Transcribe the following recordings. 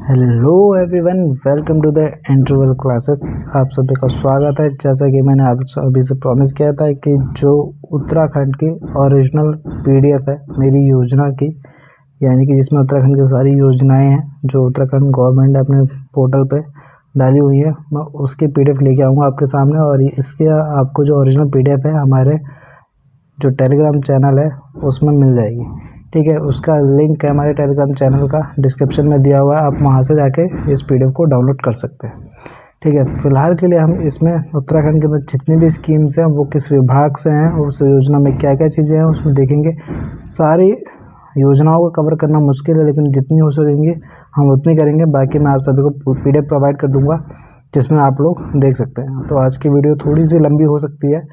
Hello everyone, welcome to the interval classes. आप सभी का स्वागत है। जैसा कि मैंने आप अभी से प्रॉमिस किया था कि जो उत्तराखंड की ओरिजिनल पीडीएफ है मेरी योजना की, यानी कि जिसमें उत्तराखंड की सारी योजनाएं हैं जो उत्तराखंड गवर्नमेंट ने अपने पोर्टल पे डाली हुई है, मैं उसकी पीडीएफ लेके आऊँगा आपके सामने। और इसके आपको जो ओरिजिनल पीडीएफ है हमारे जो टेलीग्राम चैनल है उसमें मिल जाएगी। ठीक है, उसका लिंक है हमारे टेलीग्राम चैनल का डिस्क्रिप्शन में दिया हुआ है। आप वहां से जाके इस पीडीएफ को डाउनलोड कर सकते हैं। ठीक है, फिलहाल के लिए हम इसमें उत्तराखंड के अंदर जितनी भी स्कीम्स हैं वो किस विभाग से हैं, उस योजना में क्या क्या चीज़ें हैं उसमें देखेंगे। सारी योजनाओं को कवर करना मुश्किल है, लेकिन जितनी हो सकेंगी हम उतनी करेंगे। बाकी मैं आप सभी को पीडीएफ प्रोवाइड कर दूंगा जिसमें आप लोग देख सकते हैं। तो आज की वीडियो थोड़ी सी लंबी हो सकती है,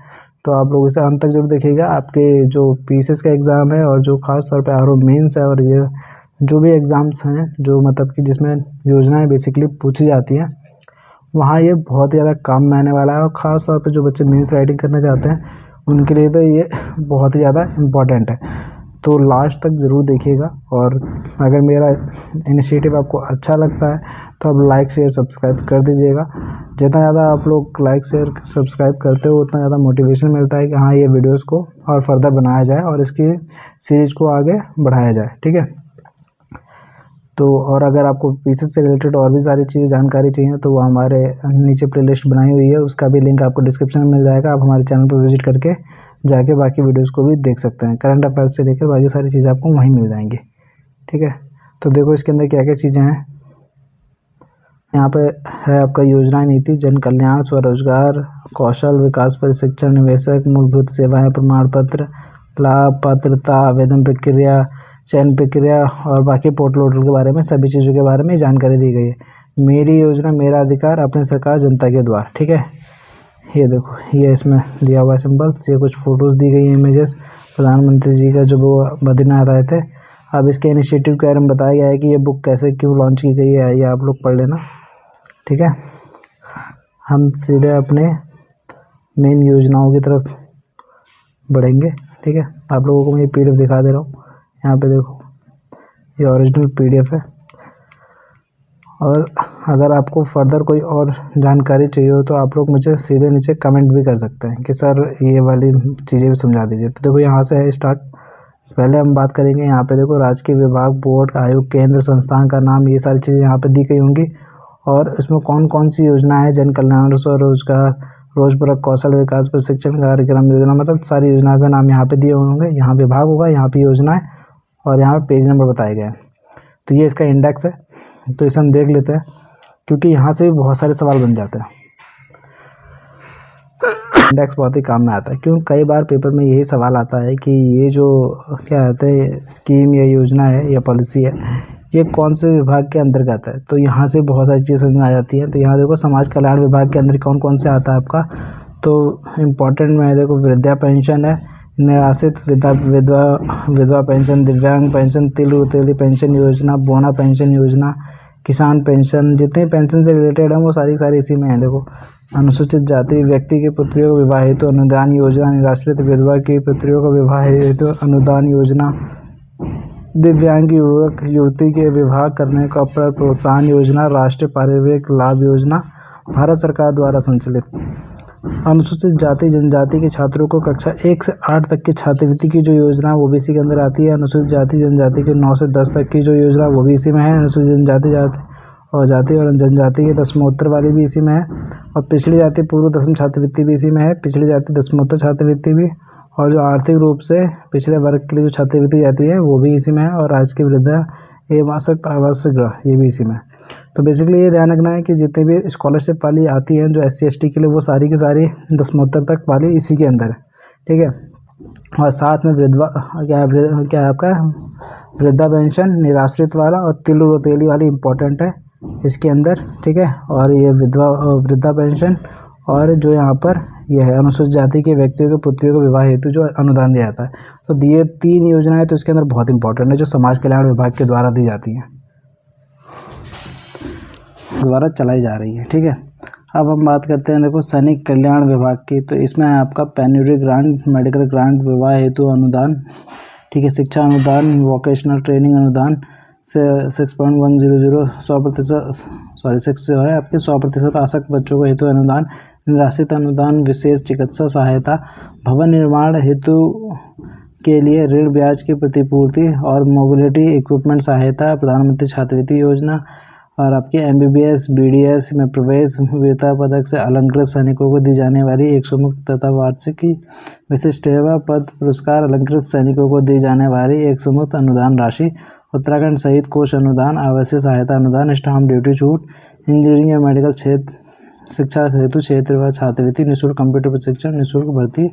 तो आप लोग इसे अंत तक जरूर देखिएगा। आपके जो पीसीएस का एग्ज़ाम है और जो खास तौर पे आरओ मेंस है और ये जो भी एग्ज़ाम्स हैं जो मतलब कि जिसमें योजनाएं बेसिकली पूछी जाती हैं, वहाँ ये बहुत ज़्यादा काम में आने वाला है। और ख़ास तौर पे जो बच्चे मेंस राइटिंग करना चाहते हैं उनके लिए तो ये बहुत ही ज़्यादा इम्पॉर्टेंट है। तो लास्ट तक ज़रूर देखिएगा। और अगर मेरा इनिशिएटिव आपको अच्छा लगता है तो आप लाइक शेयर सब्सक्राइब कर दीजिएगा। जितना ज़्यादा आप लोग लाइक शेयर सब्सक्राइब करते हो उतना ज़्यादा मोटिवेशन मिलता है कि हाँ, ये वीडियोस को और फर्दर बनाया जाए और इसकी सीरीज़ को आगे बढ़ाया जाए। ठीक है, तो और अगर आपको पीसीएस से रिलेटेड और भी सारी चीज़ जानकारी चाहिए तो वो हमारे नीचे प्लेलिस्ट बनाई हुई है, उसका भी लिंक आपको डिस्क्रिप्शन में मिल जाएगा। आप हमारे चैनल पर विजिट करके जाके बाकी वीडियोस को भी देख सकते हैं। करंट अफेयर्स से लेकर बाकी सारी चीज़ें आपको वहीं मिल जाएंगी। ठीक है, तो देखो इसके अंदर क्या क्या चीज़ें हैं। यहाँ पे है आपका योजना नीति, जन कल्याण, स्वरोजगार, कौशल विकास, प्रशिक्षण, निवेशक, मूलभूत सेवाएं, प्रमाण पत्र, लाभ, पात्रता, आवेदन प्रक्रिया, चयन प्रक्रिया और बाकी पोर्टल वोटल के बारे में सभी चीज़ों के बारे में जानकारी दी गई है। मेरी योजना मेरा अधिकार, अपनी सरकार जनता के द्वार। ठीक है, ये देखो ये इसमें दिया हुआ सिंबल्स, ये कुछ फ़ोटोज़ दी गई हैं, इमेजेस प्रधानमंत्री जी का जो वो बद्रीनाथ आए थे। अब इसके इनिशिएटिव के बारे में बताया गया है कि ये बुक कैसे क्यों लॉन्च की गई है, ये आप लोग पढ़ लेना। ठीक है, हम सीधे अपने मेन योजनाओं की तरफ बढ़ेंगे। ठीक है, आप लोगों को मैं ये पीडीएफ दिखा दे रहा हूँ। यहाँ पे देखो ये ओरिजिनल पीडीएफ है। और अगर आपको फर्दर कोई और जानकारी चाहिए हो तो आप लोग मुझे सीधे नीचे कमेंट भी कर सकते हैं कि सर ये वाली चीज़ें भी समझा दीजिए। तो देखो यहाँ से है स्टार्ट। पहले हम बात करेंगे, यहाँ पे देखो राजकीय विभाग, बोर्ड, आयोग, केंद्र, संस्थान का नाम, ये सारी चीज़ें यहाँ पे दी गई होंगी। और इसमें कौन कौन सी योजना है, जन कल्याण, स्वरोजगार, रोजगार, कौशल विकास, प्रशिक्षण कार्यक्रम योजना, मतलब सारी योजना का नाम यहाँ पे दिए होंगे। यहाँ विभाग होगा, यहाँ पे योजना है और यहाँ पे पेज नंबर बताए गए हैं। तो ये इसका इंडेक्स है, तो इसे हम देख लेते हैं क्योंकि यहाँ से भी बहुत सारे सवाल बन जाते हैं। इंडेक्स बहुत ही काम में आता है, क्योंकि कई बार पेपर में यही सवाल आता है कि ये जो क्या कहते हैं स्कीम या योजना है या पॉलिसी है, ये कौन से विभाग के अंतर्गत है। तो यहाँ से बहुत सारी चीज़ें समझ में आ जाती हैं। तो यहाँ देखो समाज कल्याण विभाग के अंदर कौन कौन से आता है आपका, तो इम्पोर्टेंट में देखो वृद्धा पेंशन है, निराश्रित विधवा पेंशन, दिव्यांग पेंशन, तिल उतेली पेंशन योजना, बोना पेंशन योजना, किसान पेंशन, जितने पेंशन से रिलेटेड हैं वो सारी इसी में है। देखो अनुसूचित जाति व्यक्ति के पुत्रियों का विवाह हेतु अनुदान योजना, निराश्रित विधवा की पुत्रियों का विवाह हेतु अनुदान योजना, दिव्यांग युवक युवती के विवाह करने का पर प्रोत्साहन योजना, राष्ट्रीय पारिवारिक लाभ योजना, भारत सरकार द्वारा संचालित। अनुसूचित जाति जनजाति के छात्रों को कक्षा 1 से 8 तक की छात्रवृत्ति की जो योजना वो भी इसी के अंदर आती है। अनुसूचित जाति जनजाति के 9 से 10 तक की जो योजना वो भी इसी में है। अनुसूचित जनजाति जाति और जनजाति के दसमोत्तर वाली भी इसी में है। और पिछड़ी जाति पूर्व दसम छात्रवृत्ति भी इसी में है, पिछड़ी जाति दसमोत्तर छात्रवृत्ति भी, और जो आर्थिक रूप से पिछड़े वर्ग के लिए जो छात्रवृत्ति जाती है वो भी इसी में है। और राजकीय वृद्धा एवं आवासीय गृह ये भी इसी में है। तो बेसिकली ये ध्यान रखना है कि जितने भी स्कॉलरशिप वाली आती हैं जो SC ST के लिए, वो सारी की सारी दसमोत्तर तक वाली इसी के अंदर है। ठीक है, और साथ में विधवा क्या आपका वृद्धा पेंशन, निराश्रित वाला और तिल रोतेली वाली इम्पोर्टेंट है इसके अंदर। ठीक है, और ये वृद्धा पेंशन और जो यहाँ पर यह है अनुसूचित जाति के व्यक्तियों के पुत्रियों को विवाह हेतु जो अनुदान दिया जाता है। तो ये 3 योजनाएं तो इसके अंदर बहुत इंपॉर्टेंट है जो समाज कल्याण विभाग के द्वारा दी जाती हैं, द्वारा चलाई जा रही है। ठीक है, अब हम बात करते हैं देखो सैनिक कल्याण विभाग की। तो इसमें है आपका पेन्यूरी ग्रांट, मेडिकल ग्रांट, विवाह हेतु अनुदान, ठीक है, शिक्षा अनुदान, वोकेशनल ट्रेनिंग अनुदान, से 6.100 100% सॉरी 6 जो है आपके 100% आसक्त बच्चों को हेतु अनुदान, निराश्रित अनुदान, विशेष चिकित्सा सहायता, भवन निर्माण हेतु के लिए ऋण ब्याज की प्रतिपूर्ति और मोबिलिटी इक्विपमेंट सहायता, प्रधानमंत्री छात्रवृत्ति योजना और आपके MBBS BDS में प्रवेश, वीरता पदक से अलंकृत सैनिकों को दी जाने वाली 100 मुक्त तथा वार्षिकी विशिष्ट सेवा पद पुरस्कार, अलंकृत सैनिकों को दी जाने वाली 100 मुक्त अनुदान राशि, उत्तराखंड शहीद कोष अनुदान, आवासीय सहायता अनुदान, स्टाम्प ड्यूटी छूट, इंजीनियरिंग या मेडिकल क्षेत्र शिक्षा हेतु क्षेत्र छात्रवृत्ति, निःशुल्क कंप्यूटर प्रशिक्षण, निःशुल्क भर्ती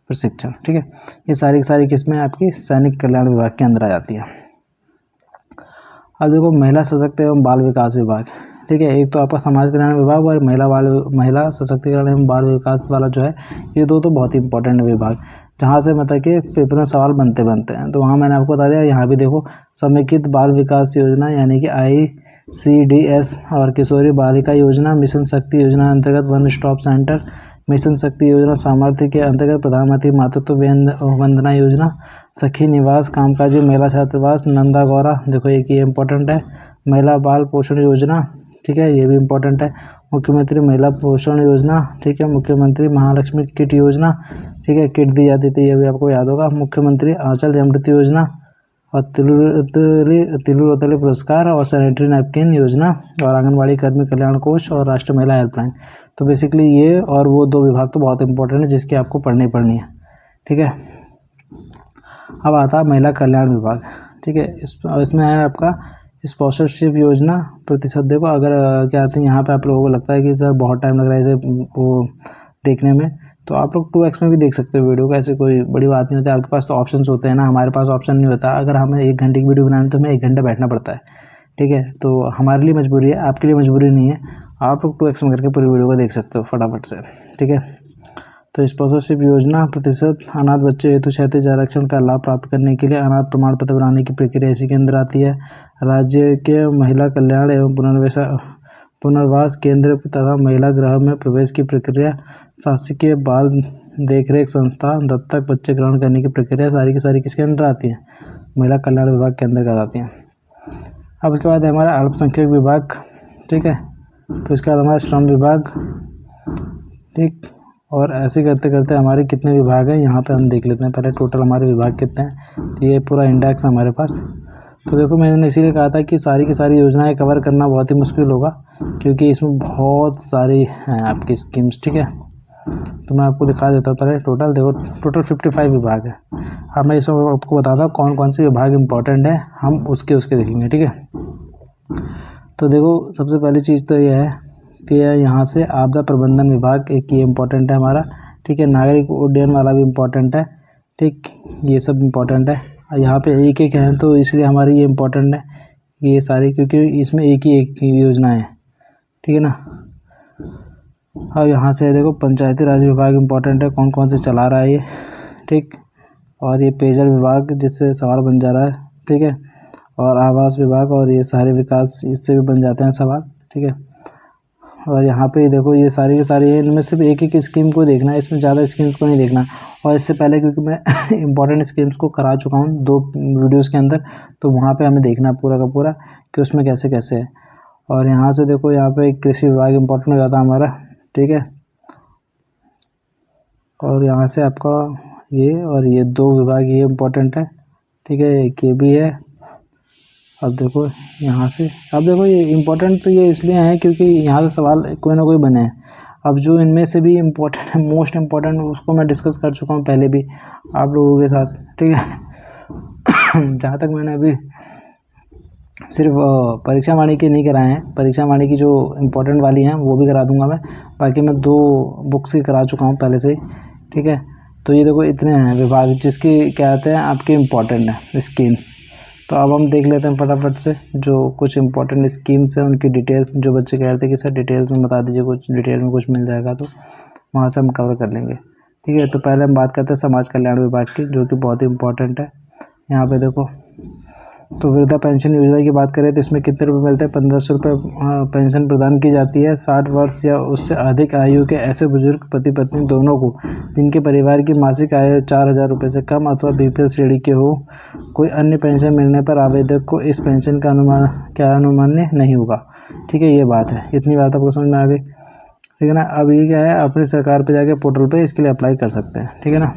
प्रशिक्षण। ठीक है, ये सारी की सारी किस्में आपकी सैनिक कल्याण विभाग के अंदर आ जाती हैं। अब देखो महिला सशक्त एवं बाल विकास विभाग। ठीक है, एक तो आपका समाज कल्याण विभाग और महिला सशक्तिकरण एवं बाल विकास वाला जो है, ये दो तो बहुत ही इंपॉर्टेंट विभाग, जहाँ से मतलब कि पेपर में सवाल बनते हैं। तो वहाँ मैंने आपको बता दिया, यहाँ भी देखो समेकित बाल विकास योजना यानी कि ICDS और किशोरी बालिका योजना, मिशन शक्ति योजना अंतर्गत वन स्टॉप सेंटर, मिशन शक्ति योजना सामर्थ्य के अंतर्गत प्रधानमंत्री मातृत्व वंदना योजना, सखी निवास, कामकाजी महिला छात्रावास, नंदा गौरा, देखो एक ये इंपॉर्टेंट है, महिला बाल पोषण योजना। ठीक है, ये भी इम्पोर्टेंट है, मुख्यमंत्री महिला पोषण योजना। ठीक है, मुख्यमंत्री महालक्ष्मी किट योजना। ठीक है, किट दी जाती थी, ये भी आपको याद होगा। मुख्यमंत्री आंचल अमृत योजना और तिलु रोतली पुरस्कार और सैनिटरी नैपकिन योजना और आंगनबाड़ी कर्मी कल्याण कोष और राष्ट्रीय महिला हेल्पलाइन। तो बेसिकली ये और वो दो विभाग तो बहुत इंपॉर्टेंट है, जिसकी आपको पढ़नी है। ठीक है, अब आता है महिला कल्याण विभाग। ठीक है, इसमें है आपका स्पॉन्सरशिप योजना प्रतिशत। देखो अगर क्या आते हैं यहाँ पे आप लोगों को लगता है कि सर बहुत टाइम लग रहा है इसे वो देखने में, तो आप लोग 2x में भी देख सकते हो वीडियो का, ऐसे कोई बड़ी बात नहीं होती। आपके पास तो ऑप्शंस होते हैं ना, हमारे पास ऑप्शन नहीं होता। अगर हमें 1 घंटे की वीडियो बनानी तो हमें 1 घंटा बैठना पड़ता है। ठीक है, तो हमारे लिए मजबूरी है, आपके लिए मजबूरी नहीं है। आप लोग 2x में करके पूरी वीडियो को देख सकते हो फटाफट से। ठीक है, तो स्पॉन्सरशिप योजना प्रतिशत अनाथ बच्चे हेतु क्षैतिज आरक्षण का लाभ प्राप्त करने के लिए अनाथ प्रमाण पत्र बनाने की प्रक्रिया इसी के अंदर आती है। राज्य के महिला कल्याण एवं पुनर्वास केंद्र तथा महिला गृह में प्रवेश की प्रक्रिया, शासकीय बाल देखरेख संस्था, दत्तक बच्चे ग्रहण करने की प्रक्रिया, सारी की सारी किसके अंदर आती है? महिला कल्याण विभाग के अंदर आती हैं। अब उसके बाद है हमारा अल्पसंख्यक विभाग। ठीक है, तो इसके बाद हमारा श्रम विभाग। ठीक, और ऐसे करते करते हमारे कितने विभाग हैं यहाँ पे हम देख लेते हैं। पहले टोटल हमारे विभाग कितने हैं, तो ये पूरा इंडेक्स है हमारे पास। तो देखो मैंने इसीलिए कहा था कि सारी की सारी योजनाएं कवर करना बहुत ही मुश्किल होगा, क्योंकि इसमें बहुत सारी हैं आपकी स्कीम्स। ठीक है, तो मैं आपको दिखा देता हूँ। पहले टोटल देखो, टोटल 55 विभाग है। अब मैं इसमें आपको बताता हूँ कौन कौन से विभाग इंपॉर्टेंट है, हम उसके देखेंगे। ठीक है, तो देखो सबसे पहली चीज़ तो ये है कि यहाँ से आपदा प्रबंधन विभाग एक ये इम्पोर्टेंट है हमारा। ठीक है, नागरिक उड्डयन वाला भी इम्पोर्टेंट है। ठीक, ये सब इम्पोर्टेंट है। यहाँ पे एक एक हैं तो इसलिए हमारी ये इम्पोर्टेंट है ये सारी, क्योंकि इसमें एक ही योजना है। ठीक है ना। अब यहाँ से देखो पंचायती राज विभाग इम्पोर्टेंट है, कौन कौन से चला रहा है ये। ठीक, और ये पेयजल विभाग जिससे सवाल बन जा रहा है। ठीक है, और आवास विभाग और ये सारे विकास इससे भी बन जाते हैं सवाल। ठीक है, और यहाँ पे देखो ये सारी की सारी है, इनमें सिर्फ एक एक स्कीम को देखना है, इसमें ज़्यादा स्कीम्स को नहीं देखना। और इससे पहले क्योंकि मैं इंपॉर्टेंट स्कीम्स को करा चुका हूँ 2 वीडियोस के अंदर, तो वहाँ पे हमें देखना पूरा का पूरा कि उसमें कैसे कैसे है। और यहाँ से देखो यहाँ पे कृषि विभाग इम्पोर्टेंट हो जाता है हमारा। ठीक है, और यहाँ से आपका ये और ये 2 विभाग ये इम्पोर्टेंट है। ठीक है, एक ये भी है। अब देखो यहाँ से, अब देखो ये इम्पोर्टेंट तो ये इसलिए है क्योंकि यहाँ से सवाल कोई ना कोई बने हैं। अब जो इनमें से भी इम्पोर्टेंट है, मोस्ट इम्पोर्टेंट, उसको मैं डिस्कस कर चुका हूँ पहले भी आप लोगों के साथ। ठीक है जहाँ तक मैंने अभी सिर्फ परीक्षा वाणी के नहीं कराए हैं, परीक्षा वाणी की जो इम्पोर्टेंट वाली हैं वो भी करा दूंगा मैं। बाकी मैं 2 बुक्स ही करा चुका हूँ पहले से ही। ठीक है, तो ये देखो इतने हैं विभाग जिसकी क्या कहते हैं आपके इम्पोर्टेंट है स्कीम्स। तो अब हम देख लेते हैं फटाफट से जो कुछ इंपॉर्टेंट स्कीम्स हैं उनकी डिटेल्स। जो बच्चे कह रहे थे कि सर डिटेल्स में बता दीजिए, कुछ डिटेल में कुछ मिल जाएगा, तो वहाँ से हम कवर कर लेंगे। ठीक है, तो पहले हम बात करते हैं समाज कल्याण विभाग की, जो कि बहुत ही इंपॉर्टेंट है। यहाँ पे देखो तो वृद्धा पेंशन योजना की बात करें तो इसमें कितने रुपए मिलते हैं? 1500 रुपये पेंशन प्रदान की जाती है 60 वर्ष या उससे अधिक आयु के ऐसे बुजुर्ग पति पत्नी दोनों को जिनके परिवार की मासिक आय 4000 रुपये से कम अथवा बीपीएल श्रेणी के हो। कोई अन्य पेंशन मिलने पर आवेदक को इस पेंशन का अनुमान्य नहीं होगा। ठीक है, ये बात है, इतनी बात आपको समझ में आ गई। ठीक है ना। अब ये क्या है, अपनी सरकार पे जाके पोर्टल पे इसके लिए अप्लाई कर सकते हैं। ठीक है ना।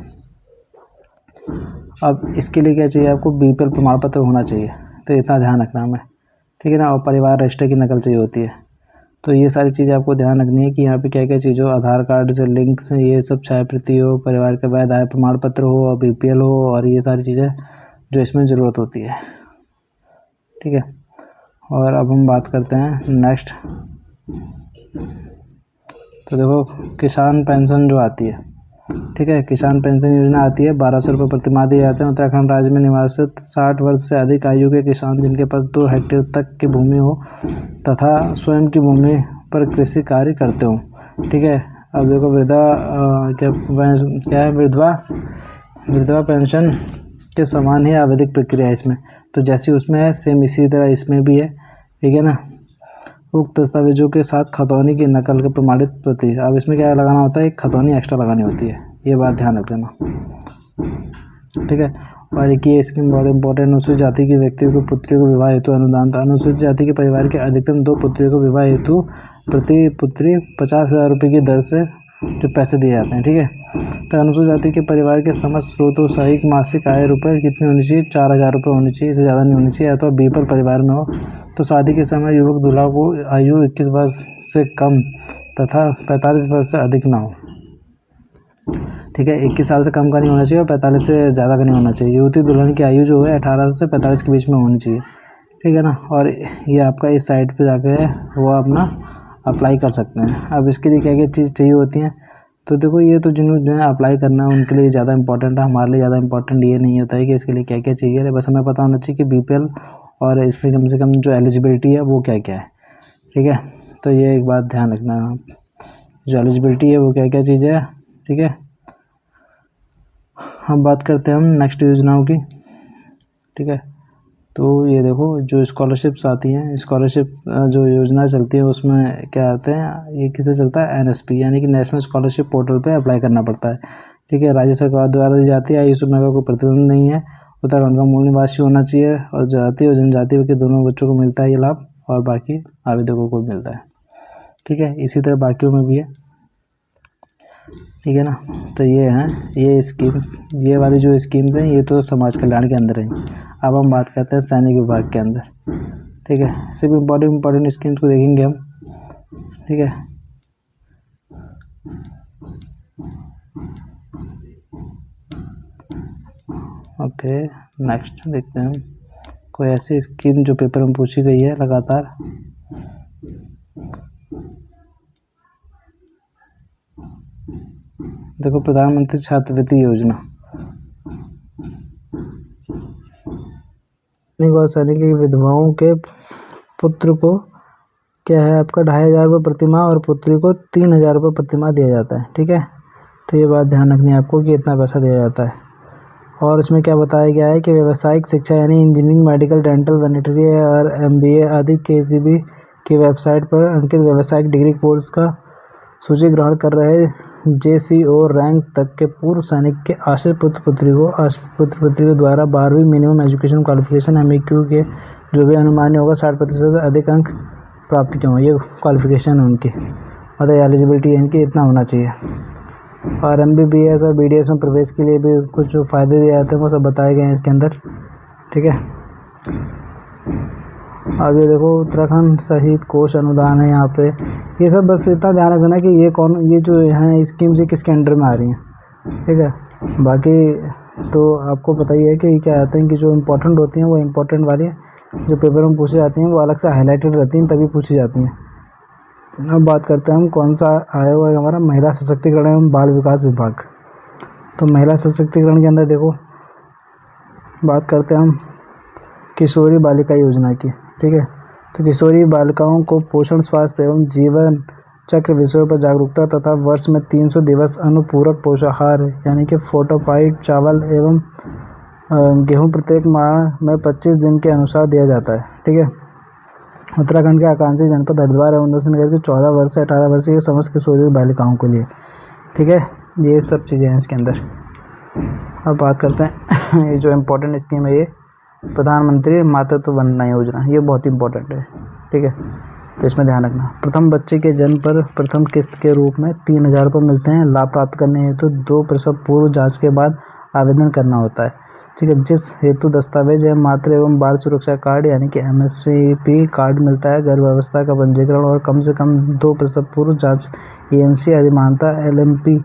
अब इसके लिए क्या चाहिए आपको? बीपीएल प्रमाण पत्र होना चाहिए, तो इतना ध्यान रखना हमें। ठीक है ना। और परिवार रजिस्टर की नकल चाहिए होती है। तो ये सारी चीज़ें आपको ध्यान रखनी है कि यहाँ पे क्या क्या चीज़ हो, आधार कार्ड से लिंक से ये सब छाया प्रति हो, परिवार का वैध आय प्रमाण पत्र हो और बीपीएल हो, और ये सारी चीज़ें जो इसमें ज़रूरत होती है। ठीक है। और अब हम बात करते हैं नेक्स्ट। तो देखो, किसान पेंशन जो आती है, ठीक है, किसान पेंशन योजना आती है, 1200 रुपये प्रतिमाह दिए जाते हैं। उत्तराखंड राज्य में निवासित 60 वर्ष से अधिक आयु के किसान जिनके पास 2 हेक्टेयर तक की भूमि हो तथा स्वयं की भूमि पर कृषि कार्य करते हो। ठीक है। अब देखो, क्या है, विधवा पेंशन के समान ही आवधिक प्रक्रिया है इसमें। तो जैसे उसमें है सेम इसी तरह इसमें भी है। ठीक है ना। उक्त दस्तावेजों के साथ खतौनी की नकल के प्रमाणित प्रति। अब इसमें क्या लगाना होता है? एक खतौनी एक्स्ट्रा लगानी होती है, ये बात ध्यान रख लेना। ठीक है। और एक ये स्कीम बहुत इंपॉर्टेंट, अनुसूचित जाति की व्यक्तियों को पुत्रियों को विवाह हेतु अनुदान। तो अनुसूचित जाति के परिवार के अधिकतम 2 पुत्रियों को विवाह हेतु प्रति पुत्री 50,000 रुपये की दर से जो पैसे दिए जाते हैं। ठीक है। तो अनुसूचित जाति के परिवार के समस्त स्रोतों सहित मासिक आय रुपये कितनी होनी चाहिए? 4000 रुपये होनी चाहिए, इससे ज़्यादा नहीं होनी चाहिए। तो बीपीएल परिवार में हो तो शादी के समय युवक दूल्हा को आयु 21 वर्ष से कम तथा 45 वर्ष से अधिक ना हो। ठीक है। 21 साल से कम का नहीं होना चाहिए और 45 से ज़्यादा का नहीं होना चाहिए। युवती दुल्हन की आयु जो है 18 से 45 के बीच में होनी चाहिए। ठीक है ना। और ये आपका इस साइट पे जाके वो अपना अप्लाई कर सकते हैं। अब इसके लिए क्या क्या चीज़ चाहिए होती हैं? तो देखो, ये तो जिन्होंने अप्लाई करना है उनके लिए ज़्यादा इंपॉर्टेंट है, हमारे लिए ज़्यादा इंपॉर्टेंट ये नहीं होता है कि इसके लिए क्या क्या चाहिए। बस हमें पता होना चाहिए कि बीपीएल और इसमें कम से कम जो एलिजिबिलिटी है वो क्या क्या है। ठीक है। तो ये एक बात ध्यान रखना, जो एलिजिबिलिटी है वो क्या क्या चीज़ें है। ठीक है। हम बात करते हैं हम नेक्स्ट योजनाओं की। ठीक है। तो ये देखो, जो स्कॉलरशिप्स आती हैं, स्कॉलरशिप जो योजना चलती है उसमें क्या आते हैं, ये किसे चलता है? एनएसपी यानी कि नेशनल स्कॉलरशिप पोर्टल पे अप्लाई करना पड़ता है। ठीक है। राज्य सरकार द्वारा दी जाती है, इस उम्र का कोई प्रतिबंध नहीं है। उत्तराखंड का मूल निवासी होना चाहिए और जाति और जनजाति के दोनों बच्चों को मिलता है ये लाभ, और बाकी आवेदकों को मिलता है। ठीक है। इसी तरह बाकियों में भी है। ठीक है ना। तो ये हैं ये स्कीम्स, ये वाली जो स्कीम्स हैं ये तो समाज कल्याण के अंदर हैं। अब हम बात करते हैं सैनिक विभाग के अंदर। ठीक है। सिर्फ इम्पोर्टेंट स्कीम्स को देखेंगे हम। ठीक है। ओके, नेक्स्ट देखते हैं हम कोई ऐसी स्कीम जो पेपर में पूछी गई है लगातार। देखो, प्रधानमंत्री छात्रवृत्ति योजना, सैनिक की विधवाओं के पुत्र को क्या है आपका 2500 रुपये प्रतिमाह और पुत्री को 3000 रुपये प्रतिमाह दिया जाता है। ठीक है। तो ये बात ध्यान रखनी है आपको कि इतना पैसा दिया जाता है। और इसमें क्या बताया गया है कि व्यावसायिक शिक्षा यानी इंजीनियरिंग, मेडिकल, डेंटल, वेटरनरी और एमबीए आदि केसीबी की वेबसाइट पर अंकित व्यावसायिक डिग्री कोर्स का सूची ग्रहण कर रहे जेसीओ रैंक तक के पूर्व सैनिक के आश्रित पुत्र पुत्री को द्वारा 12वीं मिनिमम एजुकेशन क्वालिफिकेशन एमईक्यू के जो भी अनुमान्य होगा 60% से अधिक अंक प्राप्त किए हों। ये क्वालिफिकेशन है उनकी, मतलब एलिजिबिलिटी इनकी इतना होना चाहिए। और एमबीबीएस और बीडीएस में प्रवेश के लिए भी कुछ जो फ़ायदे दिए जाते हैं वो सब बताए गए हैं इसके अंदर। ठीक है। अब ये देखो, उत्तराखंड शहीद कोष अनुदान है यहाँ पे। ये सब बस इतना ध्यान रखना कि ये जो हैं स्कीम्स किसके अंडर में आ रही हैं। ठीक है। बाकी तो आपको पता ही है कि क्या आते हैं कि जो इम्पोर्टेंट होती हैं वो इम्पोर्टेंट वाली जो पेपर में पूछी जाती हैं वो अलग से हाईलाइटेड रहती हैं, तभी पूछी जाती हैं। अब बात करते हैं हम कौन सा आया हुआ है हमारा महिला सशक्तिकरण एवं बाल विकास विभाग। तो महिला सशक्तिकरण के अंदर देखो, बात करते हैं हम किशोरी बालिका योजना की। ठीक है। तो किशोरी बालिकाओं को पोषण, स्वास्थ्य एवं जीवन चक्र विषयों पर जागरूकता तथा वर्ष में 300 दिवस अनुपूरक पोषाहार यानी कि फोर्टिफाइड चावल एवं गेहूँ प्रत्येक माह में 25 दिन के अनुसार दिया जाता है। ठीक है। उत्तराखंड के आकांक्षी जनपद हरिद्वार एवं उधमसिंह के 14 वर्ष से 18 वर्ष की समस्त किशोरी बालिकाओं के लिए। ठीक है, ये सब चीज़ें हैं इसके अंदर। अब बात करते हैं ये जो इम्पोर्टेंट स्कीम है, ये प्रधानमंत्री मातृत्व वंदना योजना, ये बहुत इंपॉर्टेंट है। ठीक है, तो इसमें ध्यान रखना। प्रथम बच्चे के जन्म पर प्रथम किस्त के रूप में 3,000 रुपये मिलते हैं। लाभ प्राप्त करने हेतु 2 प्रसव पूर्व जांच के बाद आवेदन करना होता है। ठीक है, जिस हेतु दस्तावेज है मातृ एवं बाल सुरक्षा कार्ड यानी कि MSP कार्ड मिलता है। गर्भावस्था का पंजीकरण और कम से कम 2 प्रसव पूर्व जांच ANC अधिमानता LMP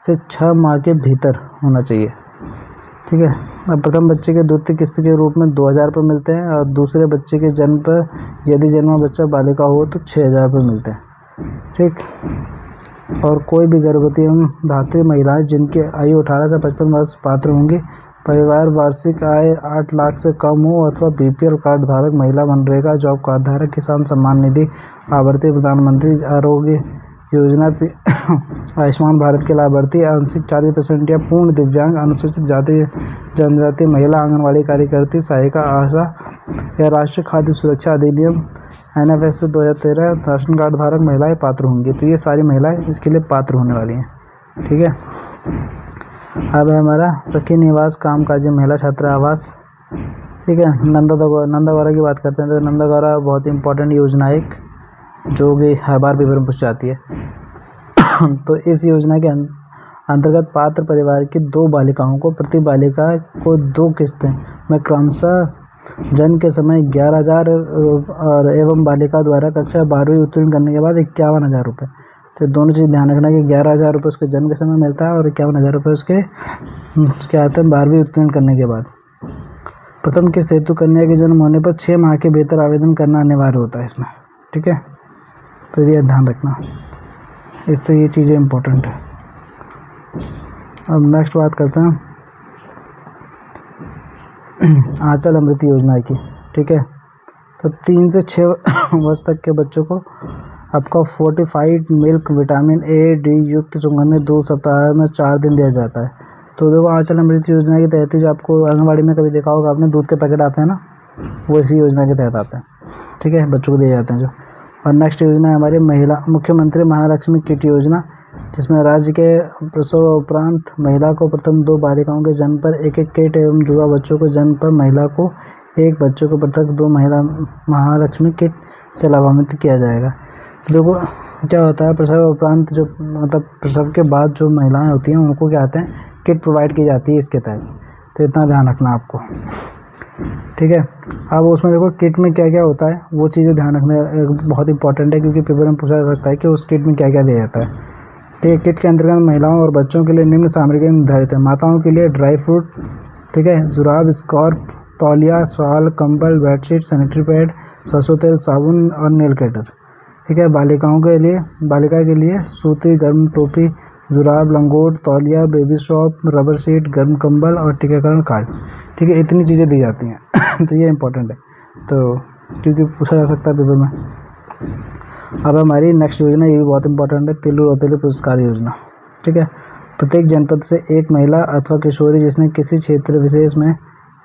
से 6 माह के भीतर होना चाहिए। ठीक है, अब प्रथम बच्चे के द्वितीय किस्त के रूप में 2,000 रुपये मिलते हैं और दूसरे बच्चे के जन्म पर यदि जन्मा बच्चा बालिका हो तो 6,000 रुपये मिलते हैं। ठीक, और कोई भी गर्भवती एवं धात्री महिलाएं जिनकी आयु 18 से 55 वर्ष पात्र होंगी, परिवार वार्षिक आय 8 लाख से कम हो अथवा BPL कार्ड धारक महिला, मनरेगा जॉब कार्ड धारक, किसान सम्मान निधि आवर्ती, प्रधानमंत्री आरोग्य योजना आयुष्मान भारत के लाभार्थी, आंशिक 40% या पूर्ण दिव्यांग, अनुसूचित जाति जनजाति महिला, आंगनवाड़ी कार्यकर्ती, सहायिका, आशा या राष्ट्रीय खाद्य सुरक्षा अधिनियम NFS 2013 राशन कार्ड धारक महिलाएं पात्र होंगी। तो ये सारी महिलाएं इसके लिए पात्र होने वाली हैं। ठीक है, अब है हमारा सखी निवास कामकाजी महिला छात्रा आवास। ठीक है, नंदा गौरा की बात करते हैं तो नंदा गौरा बहुत इंपॉर्टेंट योजना है एक, जो कि हर बार पेपर में पूछ जाती है। तो इस योजना के अंतर्गत पात्र परिवार की 2 बालिकाओं को प्रति बालिका को 2 किस्तें में क्रमशः जन्म के समय 11,000 और एवं बालिका द्वारा कक्षा 12वीं उत्तीर्ण करने के बाद 51,000 रुपये। तो दोनों चीज़ ध्यान रखना कि 11,000 रुपये उसके जन्म के समय मिलता है और 51,000 रुपये उसके क्या आते हैं 12वीं उत्तीर्ण करने के बाद। प्रथम किस्त हेतु कन्या के जन्म होने पर 6 माह के भीतर आवेदन करना अनिवार्य होता है इसमें। ठीक है, तो ये ध्यान रखना, इससे ये चीज़ें इम्पोर्टेंट है। अब नेक्स्ट बात करते हैं आंचल अमृत योजना की। ठीक है, तो 3 से 6 वर्ष तक के बच्चों को आपका फोर्टिफाइड मिल्क विटामिन A-D युक्त सुगंधित दूध सप्ताह में 4 दिन दिया जाता है। तो देखो आंचल अमृत योजना के तहत जो आपको आंगनबाड़ी में कभी देखा होगा आपने, दूध के पैकेट आते हैं ना, वो इसी योजना के तहत आते हैं। ठीक है, बच्चों को दिए जाते हैं जो। और नेक्स्ट योजना है हमारी महिला मुख्यमंत्री महालक्ष्मी किट योजना, जिसमें राज्य के प्रसव उपरांत महिला को प्रथम 2 बालिकाओं के जन्म पर 1-1 किट एवं जुड़वा बच्चों को जन्म पर महिला को 1 बच्चों को पृथक 2 महिला महालक्ष्मी किट से लाभान्वित किया जाएगा। देखो क्या होता है, प्रसव उपरांत जो मतलब प्रसव के बाद जो महिलाएं होती हैं उनको क्या आते हैं, किट प्रोवाइड की जाती है इसके तहत। तो इतना ध्यान रखना आपको। ठीक है, अब उसमें देखो किट में क्या क्या होता है वो चीज़ें ध्यान रखना बहुत इंपॉर्टेंट है, क्योंकि पेपर में पूछा जा सकता है कि उस किट में क्या क्या दिया जाता है। ठीक है, किट के अंतर्गत महिलाओं और बच्चों के लिए निम्न सामग्री निर्धारित है। माताओं के लिए ड्राई फ्रूट, ठीक है, जुराब, स्कार्फ, तौलिया, शॉल, कंबल, बेडशीट, सैनिटरी पैड, सरसों तेल, साबुन और नेल कटर। ठीक है, बालिका के लिए सूती गर्म टोपी, जुराब, लंगोट, तौलिया, बेबी शॉप, रबर शीट, गर्म कंबल और टीकाकरण कार्ड। ठीक है, इतनी चीज़ें दी जाती हैं। तो ये इंपॉर्टेंट है, तो क्योंकि पूछा जा सकता है पेपर में। अब हमारी नेक्स्ट योजना ये भी बहुत इंपॉर्टेंट है, तिल्लू रौतेली पुरस्कार योजना। ठीक है, प्रत्येक जनपद से एक महिला अथवा किशोरी जिसने किसी क्षेत्र विशेष में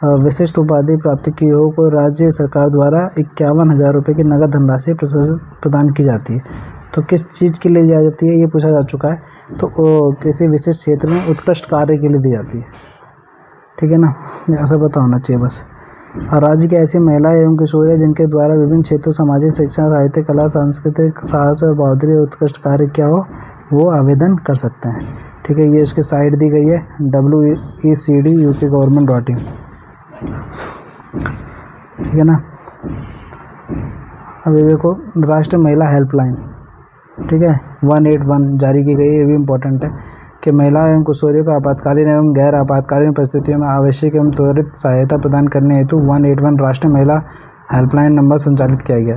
विशिष्ट उपाधि प्राप्त की हो को राज्य सरकार द्वारा 51,000 रुपये की नगद धनराशि प्रदान की जाती है। तो किस चीज़ के लिए दी जाती है ये पूछा जा चुका है, तो किसी विशिष्ट क्षेत्र में उत्कृष्ट कार्य के लिए दी जाती है। ठीक है ना, ऐसा पता होना चाहिए बस। और राज्य की ऐसी महिलाएं एवं किशोरियाँ जिनके द्वारा विभिन्न क्षेत्रों सामाजिक शिक्षा, साहित्य, कला, सांस्कृतिक, साहस और बहादुरी उत्कृष्ट कार्य किया हो वो आवेदन कर सकते हैं। ठीक है, ये उसकी साइट दी गई है WECD.UK.Government.in। ठीक है ना, अभी देखो राष्ट्रीय महिला हेल्पलाइन, ठीक है, 181 जारी की गई है। ये भी इम्पोर्टेंट है कि महिलाओं एवं किशोरियों को आपातकालीन एवं गैर आपातकालीन परिस्थितियों में आवश्यक एवं त्वरित सहायता प्रदान करने हेतु 181 राष्ट्रीय महिला हेल्पलाइन नंबर संचालित किया गया।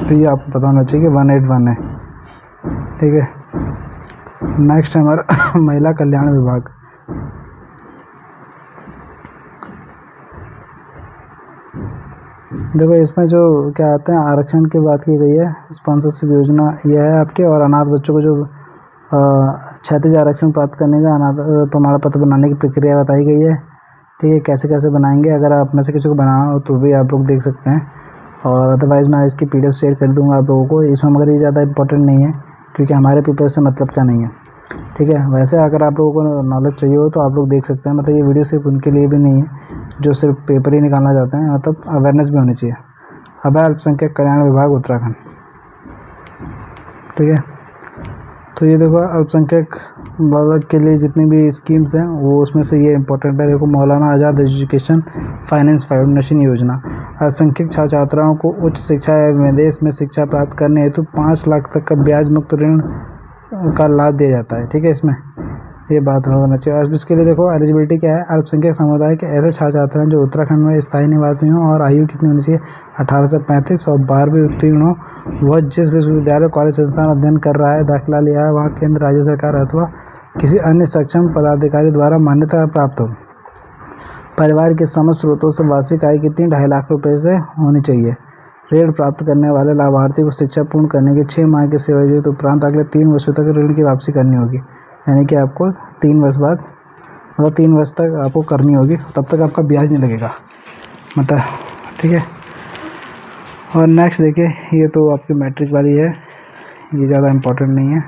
तो ये आपको पता होना चाहिए कि 181 है। ठीक है, नेक्स्ट है हमारा महिला कल्याण विभाग। देखो इसमें जो क्या आते हैं आरक्षण की बात की गई है, स्पॉन्सरशिप योजना यह है आपके, और अनाथ बच्चों को जो क्षैतिज आरक्षण प्राप्त करने का अनाथ प्रमाण पत्र बनाने की प्रक्रिया बताई गई है। ठीक है, कैसे कैसे बनाएंगे। अगर आप में से किसी को बनाना हो तो भी आप लोग देख सकते हैं, और अदरवाइज़ मैं इसकी PDF शेयर कर दूँगा आप लोगों को। इसमें मगर ये ज़्यादा इंपॉर्टेंट नहीं है, क्योंकि हमारे पेपर से मतलब का नहीं है, ठीक है। वैसे अगर आप लोगों को नॉलेज चाहिए हो तो आप लोग देख सकते हैं। मतलब ये वीडियो सिर्फ उनके लिए भी नहीं है जो सिर्फ पेपर ही निकालना चाहते हैं, मतलब अवेयरनेस भी होनी चाहिए। अब है अल्पसंख्यक कल्याण विभाग उत्तराखंड, ठीक है। तो ये देखो अल्पसंख्यक वर्ग के लिए जितनी भी स्कीम्स हैं वो उसमें से ये इंपॉर्टेंट है। देखो, मौलाना आज़ाद एजुकेशन फाइनेंस फाउंडेशन योजना अल्पसंख्यक छात्र छात्राओं को उच्च शिक्षा या विदेश में शिक्षा प्राप्त करने हेतु 5 लाख तक का ब्याज मुक्त ऋण का लाभ दिया जाता है, ठीक है। इसमें ये बात होना चाहिए। और इसके लिए देखो एलिजिबिलिटी क्या है। अल्पसंख्यक समुदाय के ऐसे छात्र छात्रा हैं जो उत्तराखंड में स्थायी निवासी हों और आयु कितनी होनी चाहिए, 18 से 35, और 12वीं उत्तीर्ण हो। वह जिस विश्वविद्यालय कॉलेज संस्थान अध्ययन कर रहा है, दाखिला लिया है, वहाँ केंद्र राज्य सरकार अथवा किसी अन्य सक्षम पदाधिकारी द्वारा मान्यता प्राप्त हो। परिवार के समस्त स्रोतों से वार्षिक आय कितनी 2.5 लाख रुपये से होनी चाहिए। ऋण प्राप्त करने वाले लाभार्थी को शिक्षा पूर्ण करने के 6 माह के सेवानिवृत्ति उपरांत अगले 3 वर्षों तक ऋण की वापसी करनी होगी। यानी कि आपको 3 वर्ष बाद, मतलब 3 वर्ष तक आपको करनी होगी, तब तक आपका ब्याज नहीं लगेगा, मतलब, ठीक है। और नेक्स्ट देखिए, ये तो आपकी मैट्रिक वाली है, ये ज़्यादा इम्पोर्टेंट नहीं है।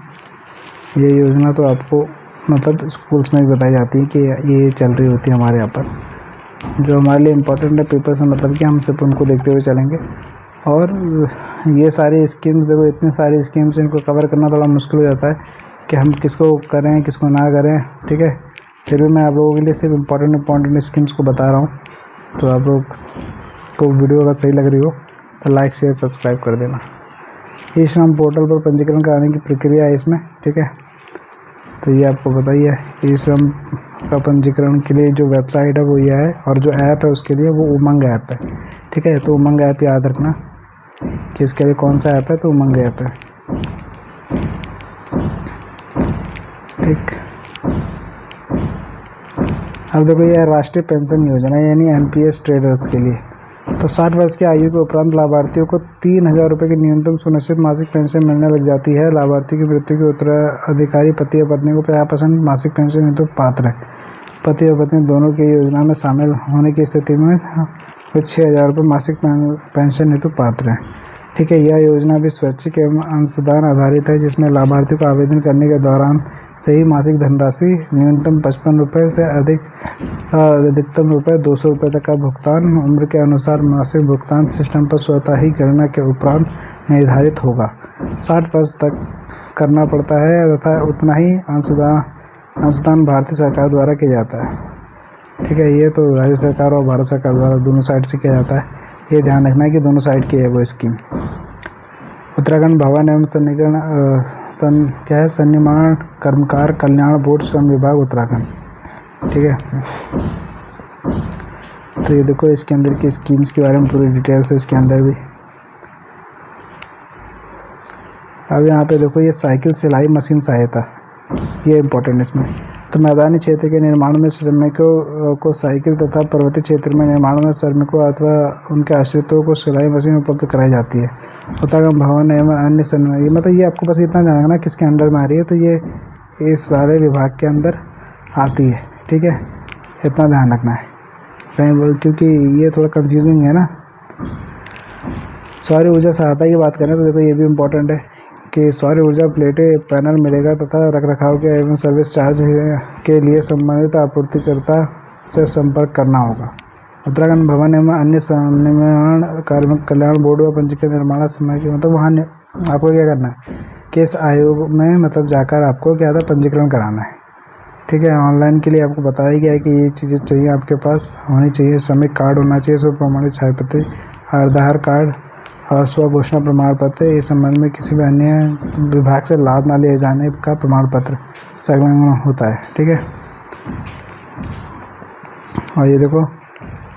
ये योजना तो आपको मतलब स्कूल्स में भी बताई जाती है कि ये चल रही होती है हमारे यहाँ पर। जो हमारे लिए इम्पोर्टेंट है पेपर से मतलब कि हम सिर्फ उनको देखते हुए चलेंगे। और ये सारी स्कीम्स देखो, इतनी सारी स्कीम्स, इनको कवर करना थोड़ा मुश्किल हो जाता है कि हम किसको करें किसको ना करें, ठीक है। फिर भी मैं आप लोगों के लिए सिर्फ इम्पोर्टेंट स्कीम्स को बता रहा हूँ। तो आप लोग को वीडियो अगर सही लग रही हो तो लाइक शेयर सब्सक्राइब कर देना। ई श्रम पोर्टल पर पंजीकरण कराने की प्रक्रिया है इसमें, ठीक है। तो ये आपको बताइए, ई श्रम का पंजीकरण के लिए जो वेबसाइट है वो ये है, और जो ऐप है उसके लिए वो उमंग ऐप है, ठीक है। तो उमंग ऐप याद रखना कि इसके लिए कौन सा ऐप है, तो उमंग ऐप है, ठीक। अब देखो, ये राष्ट्रीय पेंशन योजना यानी NPS ट्रेडर्स के लिए। तो 60 वर्ष की आयु के उपरांत लाभार्थियों को 3,000 रुपये की न्यूनतम सुनिश्चित मासिक पेंशन मिलने लग जाती है। लाभार्थी की मृत्यु के उत्तराधिकारी पति या पत्नी को 50% मासिक पेंशन हेतु पात्र है। पति और पत्नी दोनों की योजना में शामिल होने की स्थिति में वे 6,000 रुपये मासिक पेंशन हेतु पात्र हैं, ठीक है। यह योजना भी स्वैच्छिक एवं अंशदान आधारित है, जिसमें लाभार्थी को आवेदन करने के दौरान से ही मासिक धनराशि न्यूनतम 55 रुपये से अधिकतम ₹200 तक का भुगतान उम्र के अनुसार मासिक भुगतान सिस्टम पर स्वतः ही गणना के उपरांत निर्धारित होगा। 60 वर्ष तक करना पड़ता है तथा उतना ही अंशदान भारतीय सरकार द्वारा किया जाता है, ठीक है। ये तो राज्य सरकार और भारत सरकार द्वारा दोनों साइड से किया जाता है। ये ध्यान रखना है कि दोनों साइड की है वो स्कीम। उत्तराखंड भवन एवं सन्निर्माण कर्मकार कल्याण बोर्ड श्रम विभाग उत्तराखंड, ठीक है। तो ये देखो, इसके अंदर की स्कीम्स के बारे में पूरी डिटेल्स है इसके अंदर भी। अब यहाँ पे देखो, ये साइकिल सिलाई मशीन सहायता, ये इम्पोर्टेंट इसमें। तो मैदानी क्षेत्र के निर्माण में श्रमिकों को साइकिल तथा पर्वतीय क्षेत्र में निर्माण में श्रमिकों अथवा उनके आश्रितों को सिलाई मशीन उपलब्ध कराई जाती है। उत्तराखंड भवन एवं अन्य ये मतलब ये आपको बस इतना जानना है किसके अंडर में आ रही है, तो ये इस वाले विभाग के अंदर आती है, ठीक है। इतना ध्यान रखना है कहीं, क्योंकि ये थोड़ा कंफ्यूजिंग है ना। सौर ऊर्जा सहायता की बात करें तो देखो, ये भी इम्पोर्टेंट है कि सौर ऊर्जा प्लेटें पैनल मिलेगा तथा रखरखाव के एवं सर्विस चार्ज के लिए संबंधित आपूर्तिकर्ता से संपर्क करना होगा। उत्तराखंड भवन एवं अन्य सन्निर्माण कार्मिक कल्याण बोर्ड व पंजीकृत निर्माण समय की, मतलब वहाँ आपको क्या करना है कि इस आयोग में मतलब जाकर आपको क्या था, पंजीकरण कराना है, ठीक है। ऑनलाइन के लिए आपको बताया गया है कि ये चीज़ें चाहिए, आपके पास होनी चाहिए। श्रमिक कार्ड होना चाहिए, स्व प्रमाणित छाया पत्र, आधार कार्ड और स्व घोषणा प्रमाण पत्र। इस संबंध में किसी भी अन्य विभाग से लाभ न लिए जाने का प्रमाण पत्र संलग्न होता है, ठीक है। और ये देखो,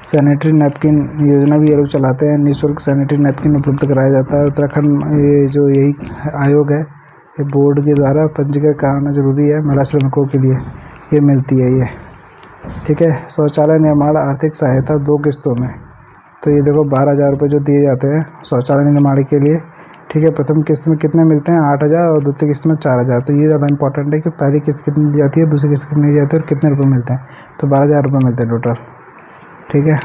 सैनिटरी नैपकिन योजना भी ये लोग चलाते हैं। निःशुल्क सैनिटरी नैपकिन उपलब्ध कराया जाता है। उत्तराखंड ये जो यही आयोग है, ये बोर्ड के द्वारा पंजीकरण कराना जरूरी है महिला श्रमिकों के लिए, ये मिलती है ये, ठीक है। शौचालय निर्माण आर्थिक सहायता 2 किस्तों में। तो ये देखो, 12,000 रुपये जो दिए जाते हैं शौचालय निर्माण के लिए, ठीक है। प्रथम किस्त में कितने मिलते हैं, 8,000, और द्वितीय किस्त में 4,000। तो ये ज़्यादा इंपॉर्टेंट है कि पहली किस्त कितनी दी जाती है, दूसरी किस्त कितनी दी जाती है और कितने रुपये मिलते हैं। तो 12,000 रुपये मिलते हैं टोटल, ठीक है।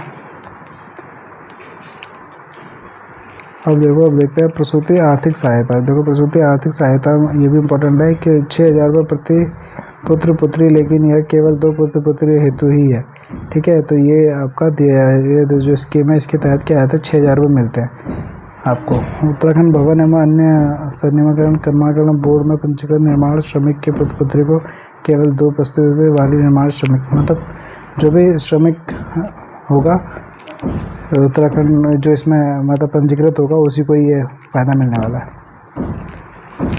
अब देखो, अब देखते हैं प्रसूति आर्थिक सहायता। देखो प्रसूति आर्थिक सहायता ये भी इम्पोर्टेंट है कि 6,000 रुपये प्रति पुत्र पुत्री, लेकिन यह केवल 2 पुत्र पुत्री हेतु ही है। ठीक है, तो ये आपका दिया है, ये जो स्कीम है इसके तहत क्या आता है, 6,000 रुपये मिलते हैं आपको। उत्तराखंड भवन एवं अन्य सन्निकरण कर्माकरण बोर्ड में पंजीकृत निर्माण श्रमिक के पुत्र पुत्री को केवल 2 प्रस्तुति वाली निर्माण श्रमिक, मतलब जो भी श्रमिक होगा उत्तराखंड में जो इसमें मतलब पंजीकृत होगा उसी को ये फ़ायदा मिलने वाला है।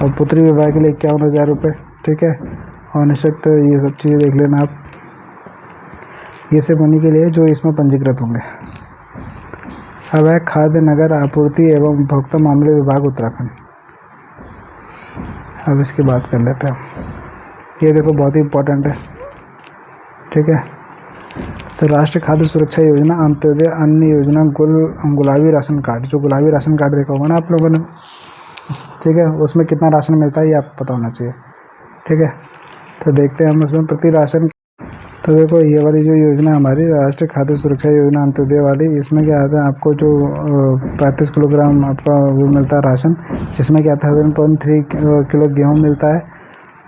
और पुत्री विवाह के लिए 51,000 रुपये। ठीक है, और निःशक्त ये सब चीज़ें देख लेना आप, ये सब बनी के लिए जो इसमें पंजीकृत होंगे। अब है खाद्य नगर आपूर्ति एवं उपभोक्ता मामले विभाग उत्तराखंड। अब इसकी बात कर लेते हैं। ये देखो बहुत ही इम्पोर्टेंट है। ठीक है, तो राष्ट्रीय खाद्य सुरक्षा योजना, अंत्योदय अन्न योजना, गुलाबी राशन कार्ड, जो गुलाबी राशन कार्ड देखा होगा ना आप लोगों ने, ठीक है, उसमें कितना राशन मिलता है ये आपको पता होना चाहिए। ठीक है, तो देखते हैं हम उसमें प्रति राशन। तो देखो ये वाली जो योजना हमारी राष्ट्रीय खाद्य सुरक्षा योजना अंत्योदय वाली, इसमें क्या आता है, आपको जो 35 किलोग्राम आपका वो मिलता है राशन, जिसमें क्या था 7.3 किलो गेहूँ मिलता है।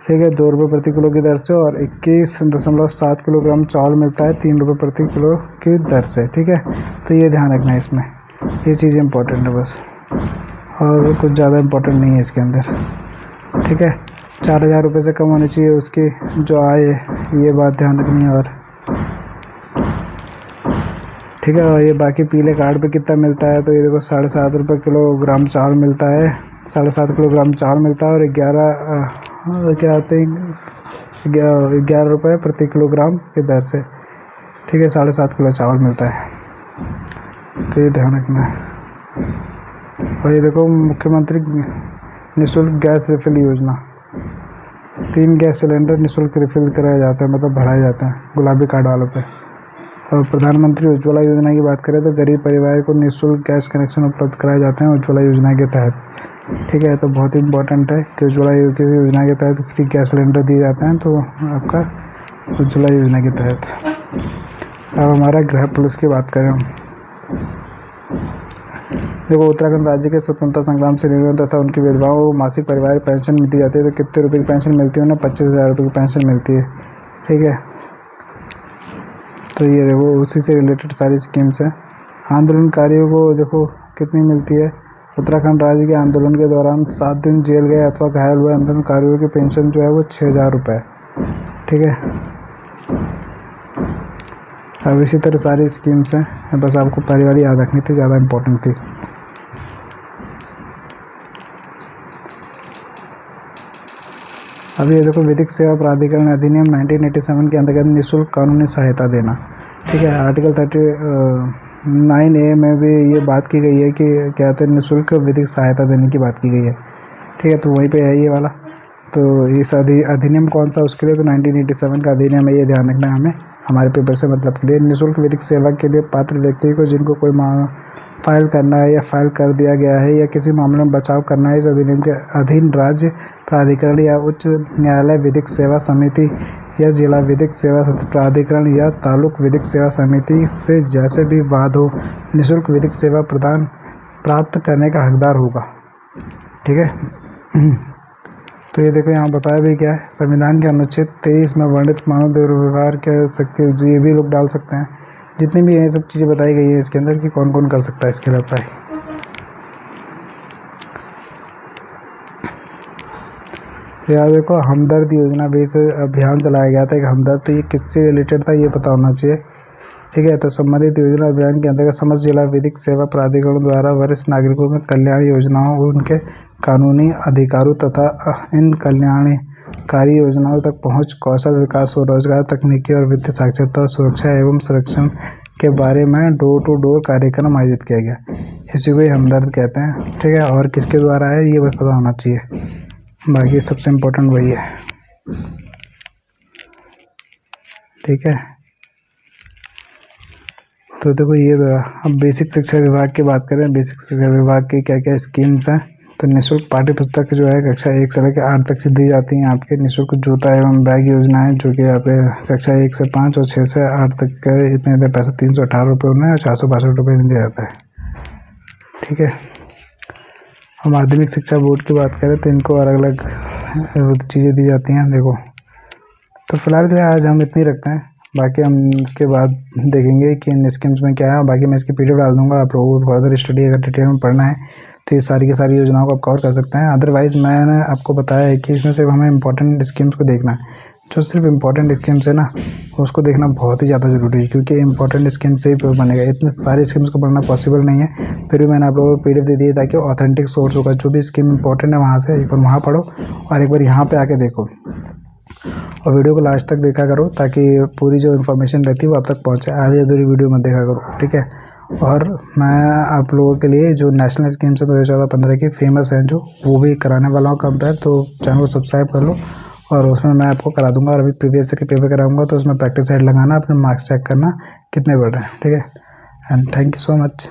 ठीक है, 2 रुपये प्रति किलो की दर से, और 21.7 किलोग्राम चावल मिलता है 3 रुपये प्रति किलो की दर से। ठीक है, तो ये ध्यान रखना है इसमें, ये चीज़ इम्पोर्टेंट है बस, और कुछ ज़्यादा इम्पोर्टेंट नहीं है इसके अंदर। ठीक है, 4,000 रुपये से कम होनी चाहिए उसकी जो आय, ये बात ध्यान रखनी है। और ठीक है, और ये बाकी पीले कार्ड पे कितना मिलता है, तो ये देखो 7.5 रुपये किलोग्राम चावल मिलता है, 7.5 किलोग्राम चावल मिलता है, और 11 रुपये प्रति किलोग्राम की दर से। ठीक है, 7.5 किलो चावल मिलता है, तो ये ध्यान रखना है। और ये देखो मुख्यमंत्री निःशुल्क गैस रिफिल योजना, 3 गैस सिलेंडर निःशुल्क रिफिल कराए जाते हैं, मतलब भराए जाते हैं गुलाबी कार्ड वालों पे। और प्रधानमंत्री उज्ज्वला योजना की बात करें तो गरीब परिवार को निःशुल्क गैस कनेक्शन उपलब्ध कराए जाते हैं उज्ज्वला योजना के तहत। ठीक है, तो बहुत ही इंपॉर्टेंट है कि उज्ज्वला योजना के तहत फ्री गैस सिलेंडर दिए जाते हैं, तो आपका उज्ज्वला योजना के तहत। अब हमारा गृह पुलिस की बात करें हम, देखो उत्तराखंड राज्य के स्वतंत्रता संग्राम से निवृत्त तथा उनकी विधवाओं को मासिक पारिवारिक पेंशन दी जाती है। तो कितने रुपए की पेंशन मिलती है उन्हें, 25,000 रुपये की पेंशन मिलती है। ठीक है, तो ये देखो उसी से रिलेटेड सारी स्कीम्स हैं। आंदोलनकारियों को देखो कितनी मिलती है, उत्तराखंड राज्य के आंदोलन के दौरान 7 दिन जेल गए अथवा घायल हुए आंदोलनकारियों की पेंशन जो है वो 6,000 रुपये। ठीक है, अब इसी तरह सारी स्कीम्स हैं, बस आपको पहली वाली याद रखनी थी, ज़्यादा इम्पोर्टेंट थी। अभी ये देखो विधिक सेवा प्राधिकरण अधिनियम 1987 के अंतर्गत निःशुल्क कानूनी सहायता देना। ठीक है, आर्टिकल 39A में भी ये बात की गई है कि क्या कहते हैं निःशुल्क विधिक सहायता देने की बात की गई है। ठीक है, तो वहीं पे है ये वाला। तो इस अधिनियम कौन सा उसके लिए, तो 1987 का अधिनियम है, ये ध्यान रखना है हमें, हमारे पेपर से मतलब के लिए। निःशुल्क विधिक सेवा के लिए पात्र व्यक्ति को जिनको कोई फाइल करना है या फाइल कर दिया गया है या किसी मामले में बचाव करना है, इस अधिनियम के अधीन राज्य प्राधिकरण या उच्च न्यायालय विधिक सेवा समिति या जिला विधिक सेवा प्राधिकरण या तालुक विधिक सेवा समिति से जैसे भी वाद हो, निःशुल्क विधिक सेवा प्रदान प्राप्त करने का हकदार होगा। ठीक है, तो ये देखो यहाँ बताया भी क्या है, संविधान के अनुच्छेद 23 में वर्णित मानव दुर्व्यवहार कह सकते हो, ये भी लोग डाल सकते हैं। जितनी भी ये सब चीज़ें बताई गई है इसके अंदर कि कौन कौन कर सकता है इसके लिए अप्लाई। यार देखो हमदर्द योजना भी इस अभियान चलाया गया था, एक हमदर्द, तो ये किससे रिलेटेड था ये पता होना चाहिए। ठीक है, तो संबंधित योजना अभियान के अंतर्गत समस्त जिला विधिक सेवा प्राधिकरण द्वारा वरिष्ठ नागरिकों में कल्याण योजनाओं और उनके कानूनी अधिकारों तथा इन कल्याणकारी योजनाओं तक पहुंच, कौशल विकास, स्वरोजगार, तकनीकी और वित्तीय साक्षरता, सुरक्षा एवं संरक्षण के बारे में डोर टू डोर कार्यक्रम आयोजित किया गया। इसी को हमदर्द कहते हैं। ठीक है, और किसके द्वारा है ये बस पता होना चाहिए, बाकी सबसे इम्पोर्टेंट वही है। ठीक है, तो देखो ये अब बेसिक शिक्षा विभाग की बात करें, बेसिक शिक्षा विभाग की क्या क्या स्कीम्स हैं तो निःशुल्क पाठ्य पुस्तक जो है कक्षा 1 से लेकर 8 तक से दी जाती हैं। आपके निःशुल्क जूता एवं बैग योजना है जो कि आपके कक्षा 1 से 5 और 6 से 8 तक के इतने पैसा 318 रुपये उन्हें और 462 रुपये में दिया जाता है। ठीक है। और माध्यमिक शिक्षा बोर्ड की बात करें तो इनको अलग अलग चीज़ें दी जाती हैं। देखो, तो फिलहाल के लिए आज हम इतनी रखते हैं, बाकी हम इसके बाद देखेंगे कि इन स्कीम्स में क्या है। बाकी मैं इसकी पीडीएफ डाल दूंगा, आप लोगों को फर्दर स्टडी अगर डिटेल में पढ़ना है तो ये सारी की सारी योजनाओं को आप कवर कर सकते हैं। अदरवाइज़ मैंने आपको बताया है कि इसमें सिर्फ हमें इंपॉर्टेंट स्कीम्स को देखना है। जो सिर्फ इंपॉर्टेंट स्कीम्स है ना, उसको देखना बहुत ही ज़्यादा ज़रूरी है, क्योंकि इंपॉर्टेंट स्कीम से ही बनेगा। इतने सारे स्कीम्स को पढ़ना पॉसिबल नहीं है, फिर भी मैंने आप लोगों को पीडीएफ दे दी है ताकि ऑथेंटिक सोर्स होगा। जो भी स्कीम इंपॉर्टेंट है वहाँ से एक बार वहाँ पढ़ो और एक बार यहाँ पर आके देखो, और वीडियो को लास्ट तक देखा करो ताकि पूरी जो इन्फॉर्मेशन रहती है वो आप तक पहुँचे। आधी अधूरी वीडियो मत देखा करो, ठीक है। और मैं आप लोगों के लिए जो नेशनल स्कीम्स है 2014-15 की फेमस हैं जो, वो भी कराने वाला हूँ कंपेयर, तो चैनल को सब्सक्राइब कर लो और उसमें मैं आपको करा दूंगा। और अभी प्रीवियस के पेपर कराऊंगा तो उसमें प्रैक्टिस सेट लगाना, अपने मार्क्स चेक करना कितने बढ़ रहे हैं, ठीक है। And thank you so much.